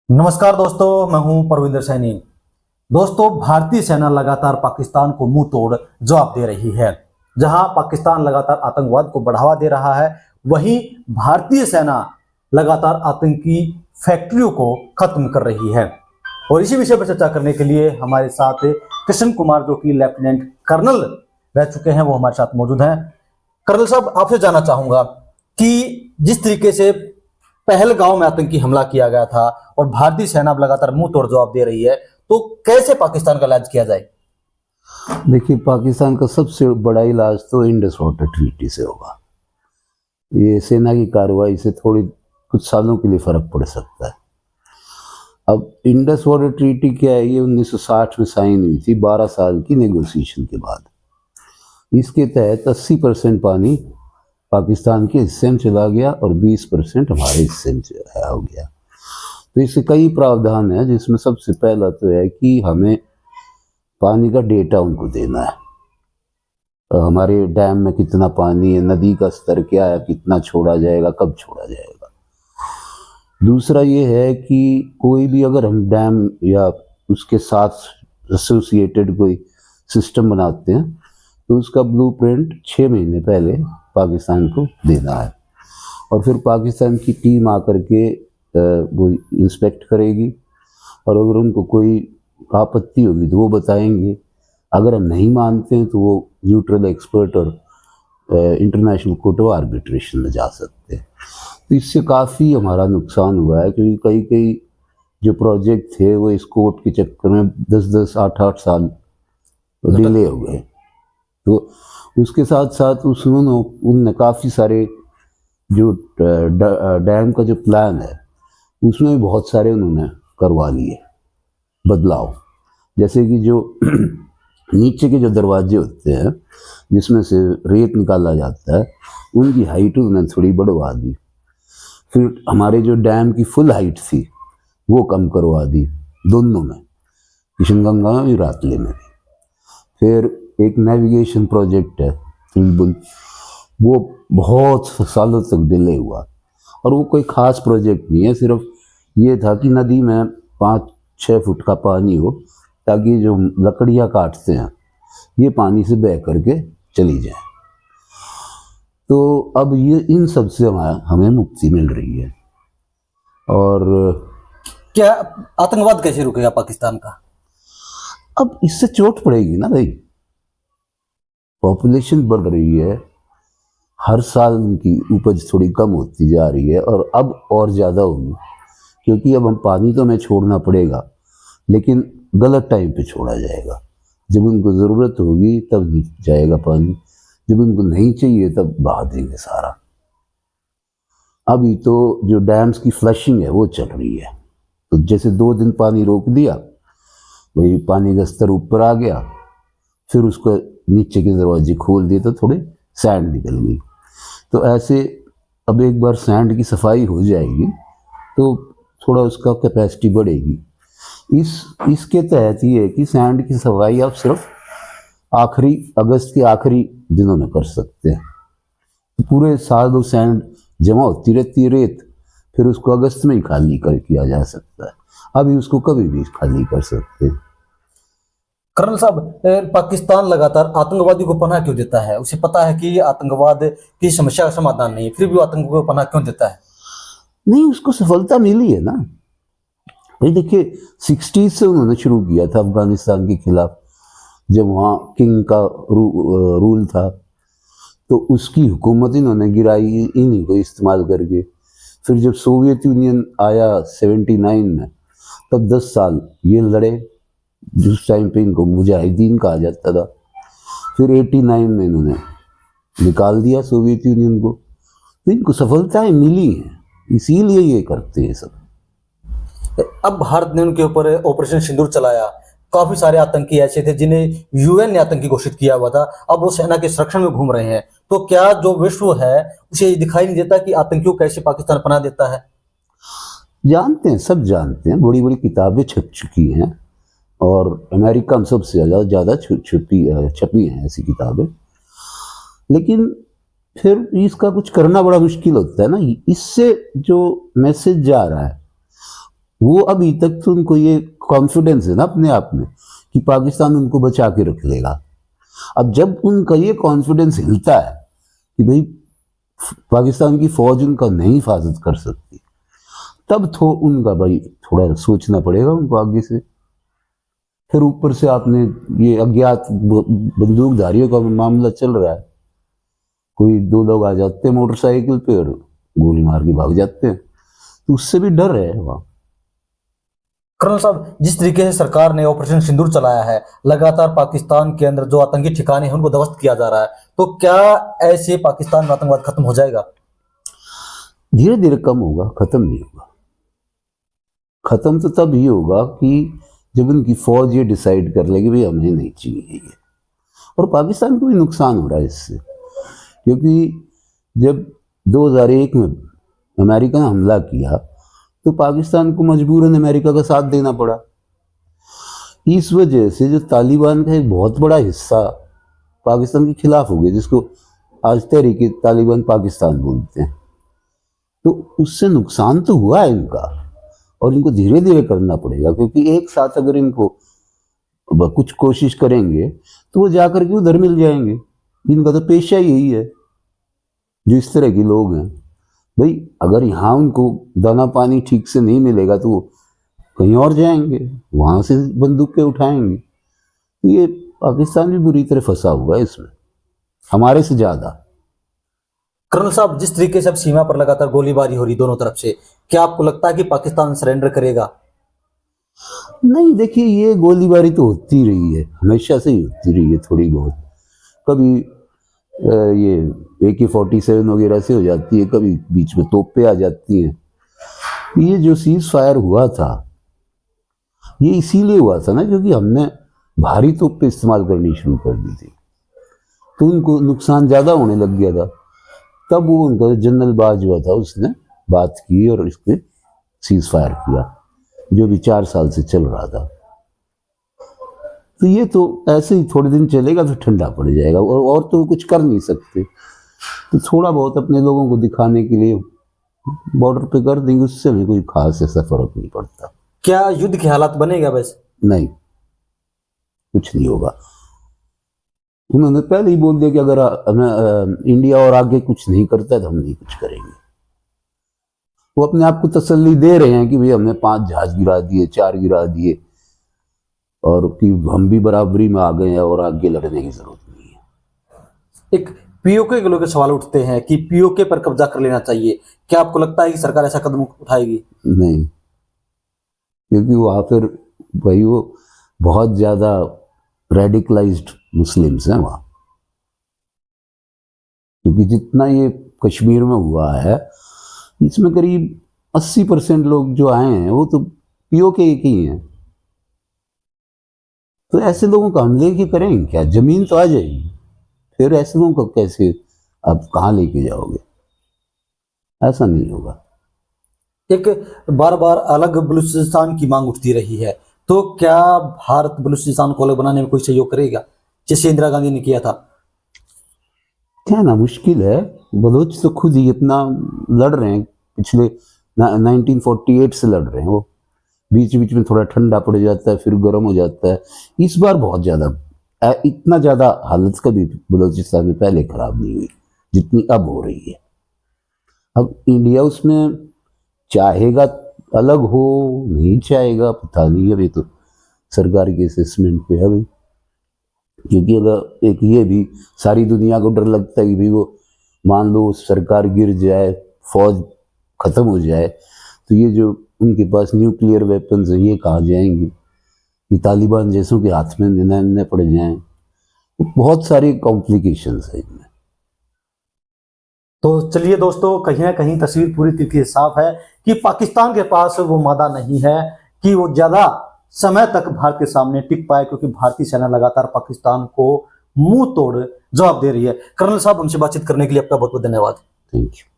नमस्कार दोस्तों, मैं हूं परविंदर सैनी। दोस्तों, भारतीय सेना लगातार पाकिस्तान को मुंह तोड़ जवाब दे रही है। जहां पाकिस्तान लगातार आतंकवाद को बढ़ावा दे रहा है, वहीं भारतीय सेना लगातार आतंकी फैक्ट्रियों को खत्म कर रही है। और इसी विषय पर चर्चा करने के लिए हमारे साथ कृष्ण कुमार, जो कि लेफ्टिनेंट कर्नल रह चुके हैं, वो हमारे साथ मौजूद हैं। कर्नल साहब, आपसे जानना चाहूंगा कि जिस तरीके से पहलगांव में आतंकी हमला किया गया था और भारतीय सेना अब लगातार मुंह तोड़ जवाब दे रही है, तो कैसे पाकिस्तान का इलाज किया जाए? देखिए, पाकिस्तान का सबसे बड़ा इलाज तो इंडस वाटर ट्रीटी से होगा। ये सेना की कार्रवाई से थोड़ी कुछ सालों के लिए फर्क पड़ सकता है। अब इंडस वाटर ट्रीटी क्या है? ये 1960 में साइन हुई थी, 12 साल की नेगोशिएशन के बाद। इसके तहत 80% पानी पाकिस्तान के हिस्से में चला गया और 20% हमारे हिस्से में हो गया। तो इससे कई प्रावधान है, जिसमें सबसे पहला तो है कि हमें पानी का डेटा उनको देना है। हमारे डैम में कितना पानी है, नदी का स्तर क्या है, कितना छोड़ा जाएगा, कब छोड़ा जाएगा। दूसरा ये है कि कोई भी अगर हम डैम या उसके साथ एसोसिएटेड कोई सिस्टम बनाते हैं तो उसका ब्लूप्रिंट 6 महीने पहले पाकिस्तान को देना है। और फिर पाकिस्तान की टीम आकर के वो इंस्पेक्ट करेगी, और अगर उनको कोई आपत्ति होगी तो वो बताएंगे। अगर हम नहीं मानते हैं तो वो न्यूट्रल एक्सपर्ट और इंटरनेशनल कोर्ट ऑफ आर्बिट्रेशन में जा सकते हैं। तो इससे काफ़ी हमारा नुकसान हुआ है, क्योंकि कई कई जो प्रोजेक्ट थे वो इस कोर्ट के चक्कर में 10-10, 8-8 साल डिले हो गए। तो उसके साथ साथ उनने काफ़ी सारे जो डैम का जो प्लान है उसमें भी बहुत सारे उन्होंने करवा लिए बदलाव। जैसे कि जो नीचे के जो दरवाजे होते हैं जिसमें से रेत निकाला जाता है, उनकी हाइट उन्होंने थोड़ी बढ़वा दी। फिर हमारे जो डैम की फुल हाइट थी वो कम करवा दी, दोनों में, किशनगंगा में और रातले में भी। फिर एक नेविगेशन प्रोजेक्ट है बुलबुल, वो बहुत सालों तक डिले हुआ, और वो कोई ख़ास प्रोजेक्ट नहीं है, सिर्फ ये था कि नदी में 5-6 फुट का पानी हो, ताकि जो लकड़ियाँ काटते हैं ये पानी से बह करके चली जाए। तो अब ये इन सब से हमें मुक्ति मिल रही है। और क्या आतंकवाद कैसे रुकेगा पाकिस्तान का? अब इससे चोट पड़ेगी ना भाई, पॉपुलेशन बढ़ रही है, हर साल उनकी उपज थोड़ी कम होती जा रही है, और अब और ज़्यादा होगी, क्योंकि अब हम पानी तो हमें छोड़ना पड़ेगा, लेकिन गलत टाइम पे छोड़ा जाएगा। जब उनको ज़रूरत होगी तब जाएगा पानी, जब उनको नहीं चाहिए तब बहा देंगे सारा। अभी तो जो डैम्स की फ्लशिंग है वो चल रही है, तो जैसे 2 दिन पानी रोक दिया, वही पानी का स्तर ऊपर आ गया, फिर उसको नीचे के दरवाजे खोल दिए तो थोड़े सैंड निकल गई। तो ऐसे अब एक बार सैंड की सफाई हो जाएगी तो थोड़ा उसका कैपेसिटी बढ़ेगी। इसके तहत ये है कि सैंड की सफाई आप सिर्फ आखिरी अगस्त के आखिरी दिनों में कर सकते हैं। तो पूरे साल वो सैंड जमा होती रहती है, रेत, फिर उसको अगस्त में ही खाली कर किया जा सकता है। अभी उसको कभी भी खाली कर सकते हैं। कर्नल साहब, पाकिस्तान लगातार आतंकवादी को पनाह क्यों देता है? उसे पता है कि आतंकवाद की समस्या का समाधान नहीं है, फिर भी वो आतंक को पनाह क्यों देता है? नहीं, उसको सफलता मिली है ना भाई। देखिए, 60s से उन्होंने शुरू किया था अफगानिस्तान के खिलाफ, जब वहाँ किंग का रूल था, तो उसकी हुकूमत इन्होंने गिराई इन्हीं को इस्तेमाल करके। फिर जब सोवियत यूनियन आया 79 में, तब 10 साल ये लड़े, जिस टाइम पे इनको मुजाहिदीन कहा जाता था। फिर 89 में इन्होंने निकाल दिया सोवियत यूनियन को। तो इनको सफलताएं मिली हैं, इसीलिए ये करते हैं सब। अब भारत ने उनके ऊपर ऑपरेशन सिंदूर चलाया, काफी सारे आतंकी ऐसे थे जिन्हें यूएन ने आतंकी घोषित किया हुआ था, अब वो सेना के संरक्षण में घूम रहे हैं। तो क्या जो विश्व है उसे दिखाई नहीं देता कि आतंकियों को कैसे पाकिस्तान पनाह देता है? जानते हैं, सब जानते हैं, बड़ी बड़ी किताबें छप चुकी हैं, और अमेरिका में सबसे ज़्यादा छपी हैं ऐसी किताबें। लेकिन फिर इसका कुछ करना बड़ा मुश्किल होता है ना। इससे जो मैसेज जा रहा है वो अभी तक तो उनको ये कॉन्फिडेंस है ना अपने आप में कि पाकिस्तान उनको बचा के रख लेगा। अब जब उनका ये कॉन्फिडेंस हिलता है कि भाई पाकिस्तान की फौज उनका नहीं हिफाजत कर सकती, तब तो उनका भाई थोड़ा सोचना पड़ेगा उनको आगे से। फिर ऊपर से आपने ये अज्ञात बंदूकधारियों का मामला चल रहा है, कोई दो लोग आ जाते हैं मोटरसाइकिल पे और गोली मार के भाग जाते हैं, तो उससे भी डर है वहाँ। कर्नल साहब, जिस तरीके से सरकार ने ऑपरेशन सिंदूर चलाया है, लगातार पाकिस्तान के अंदर जो आतंकी ठिकाने हैं उनको ध्वस्त किया जा रहा है, तो क्या ऐसे पाकिस्तान में आतंकवाद खत्म हो जाएगा? धीरे धीरे कम होगा, खत्म नहीं होगा। खत्म तो तब ही होगा कि जब उनकी फौज ये डिसाइड कर लेगी भाई हमें नहीं चाहिए ये। और पाकिस्तान को भी नुकसान हो रहा है इससे, क्योंकि जब 2001 में अमेरिका ने हमला किया तो पाकिस्तान को मजबूरन अमेरिका का साथ देना पड़ा। इस वजह से जो तालिबान का एक बहुत बड़ा हिस्सा पाकिस्तान के खिलाफ हो गया, जिसको आज तहरीक तालिबान पाकिस्तान बोलते हैं, तो उससे नुकसान तो हुआ है इनका, और इनको धीरे धीरे करना पड़ेगा, क्योंकि एक साथ अगर इनको कुछ कोशिश करेंगे तो वो जाकर के उधर मिल जाएंगे। इनका तो पेशा यही है, जो इस तरह के लोग हैं। भाई अगर यहाँ उनको दाना पानी ठीक से नहीं मिलेगा तो वो कहीं और जाएंगे, वहाँ से बंदूकें उठाएंगे। तो ये पाकिस्तान भी बुरी तरह फंसा हुआ है इसमें, हमारे से ज़्यादा। कर्नल साहब, जिस तरीके से अब सीमा पर लगातार गोलीबारी हो रही दोनों तरफ से, क्या आपको लगता है कि पाकिस्तान सरेंडर करेगा? नहीं, देखिए ये गोलीबारी तो होती रही है, हमेशा से ही होती रही है थोड़ी बहुत। कभी ये AK-47 वगैरह से हो जाती है, कभी बीच में तोपें आ जाती हैं। ये जो सीज फायर हुआ था ये इसीलिए हुआ था ना, क्योंकि हमने भारी तोपें इस्तेमाल करनी शुरू कर दी थी, तो उनको नुकसान ज़्यादा होने लग गया था। तब वो उनका जनरल बाजवा था, उसने बात की और इस पर सीज फायर किया, जो भी 4 साल से चल रहा था। तो ये तो ऐसे ही थोड़े दिन चलेगा तो ठंडा पड़ जाएगा, और तो कुछ कर नहीं सकते। तो थोड़ा बहुत अपने लोगों को दिखाने के लिए बॉर्डर पे कर देंगे, उससे हमें कोई खास ऐसा फर्क नहीं पड़ता। क्या युद्ध के हालात बनेगा वैसे? नहीं, कुछ नहीं होगा। उन्होंने पहले ही बोल दिया कि अगर इंडिया और आगे कुछ नहीं करता तो हम नहीं कुछ करेंगे। वो अपने आप को तसल्ली दे रहे हैं कि भाई हमने 5 जहाज गिरा दिए, 4 गिरा दिए, और कि हम भी बराबरी में आ गए हैं और आगे लड़ने की जरूरत नहीं है। एक पीओके के लोग सवाल उठते हैं कि पीओके पर कब्जा कर लेना चाहिए, क्या आपको लगता है कि सरकार ऐसा कदम उठाएगी? नहीं, क्योंकि वहाँ पर भाई वो बहुत ज़्यादा रेडिकलाइज्ड मुस्लिम्स हैं वहाँ, क्योंकि जितना ये कश्मीर में हुआ है इसमें करीब 80% लोग जो आए हैं वो तो पीओके के ही हैं। तो ऐसे लोगों को हम लेके करेंगे क्या? जमीन तो आ जाएगी, फिर ऐसे लोगों को कैसे आप कहाँ लेके जाओगे? ऐसा नहीं होगा। एक बार बार अलग बलूचिस्तान की मांग उठती रही है, तो क्या भारत बलूचिस्तान को अलग बनाने में कोई सहयोग करेगा, जैसे इंदिरा गांधी ने किया था? कहना मुश्किल है, बलोच तो खुद ही इतना लड़ रहे हैं, पिछले 1948 से लड़ रहे हैं। वो बीच बीच में थोड़ा ठंडा पड़ जाता है, फिर गर्म हो जाता है। इस बार बहुत ज़्यादा, इतना ज़्यादा हालत कभी बलूचिस्तान में पहले ख़राब नहीं हुई जितनी अब हो रही है। अब इंडिया उसमें चाहेगा अलग हो, नहीं चाहेगा पता नहीं, अभी तो सरकार के असेसमेंट पे है भाई। क्योंकि अगर एक ये भी सारी दुनिया को डर लगता है कि भाई वो मान लो सरकार गिर जाए, फौज ख़त्म हो जाए, तो ये जो उनके पास न्यूक्लियर वेपन्स हैं ये कहाँ जाएंगे? ये तालिबान जैसों के हाथ में न पड़ जाएं। बहुत सारी कॉम्प्लिकेशंस है इनमें। तो चलिए दोस्तों, कहीं ना कहीं तस्वीर पूरी तरीके से साफ है कि पाकिस्तान के पास वो मादा नहीं है कि वो ज़्यादा समय तक भारत के सामने टिक पाए, क्योंकि भारतीय सेना लगातार पाकिस्तान को मुंह तोड़ जवाब दे रही है। कर्नल साहब, हमसे बातचीत करने के लिए आपका बहुत बहुत धन्यवाद। Thank you.